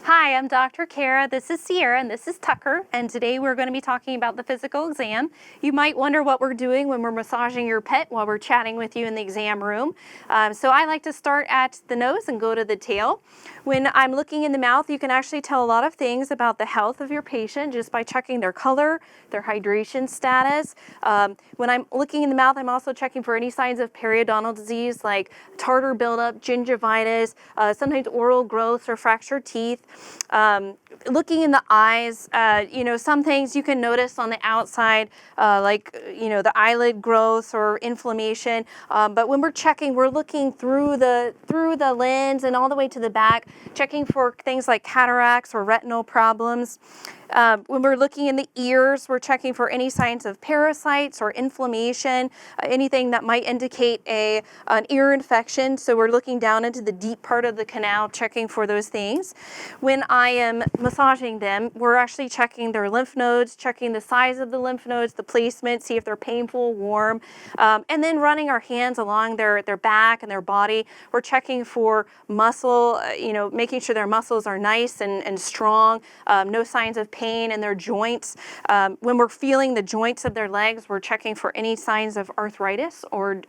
Hi, I'm Dr. Kara, this is Sierra, and this is Tucker, and today we're going to be talking about the physical exam. You might wonder what we're doing when we're massaging your pet while we're chatting with you in the exam room. So I like to start at the nose and go to the tail. When I'm looking in the mouth, you can actually tell a lot of things about the health of your patient just by checking their color, their hydration status. When I'm looking in the mouth, I'm also checking for any signs of periodontal disease like tartar buildup, gingivitis, sometimes oral growths or fractured teeth. Looking in the eyes, some things you can notice on the outside, the eyelid growth or inflammation. But when we're checking, we're looking through the lens and all the way to the back, checking for things like cataracts or retinal problems. When we're looking in the ears, we're checking for any signs of parasites or inflammation, anything that might indicate an ear infection. So we're looking down into the deep part of the canal, checking for those things. When I am massaging them, we're actually checking their lymph nodes, checking the size of the lymph nodes, the placement, see if they're painful, warm, and then running our hands along their back and their body. We're checking for muscle, making sure their muscles are nice and strong, no signs of pain in their joints. When we're feeling the joints of their legs, we're checking for any signs of arthritis or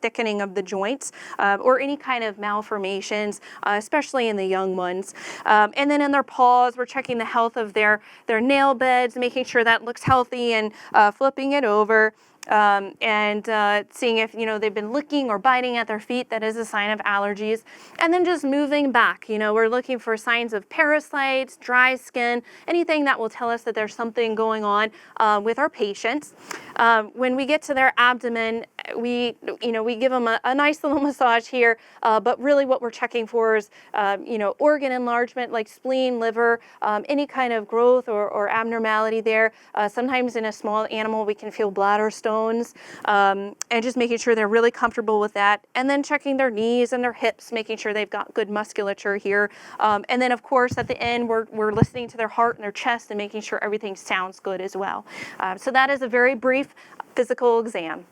thickening of the joints or any kind of malformations, especially in the young ones. And then in their paws, we're checking the health of their nail beds, making sure that looks healthy and flipping it over. Seeing if they've been licking or biting at their feet. That is a sign of allergies. And then just moving back, we're looking for signs of parasites, dry skin, anything that will tell us that there's something going on with our patients. When we get to their abdomen, we give them a nice little massage here, but really what we're checking for is organ enlargement like spleen, liver, any kind of growth or abnormality there. Sometimes in a small animal we can feel bladder stones, and just making sure they're really comfortable with that. And then checking their knees and their hips, making sure they've got good musculature here. And then of course at the end we're listening to their heart and their chest and making sure everything sounds good as well. So that is a very brief physical exam.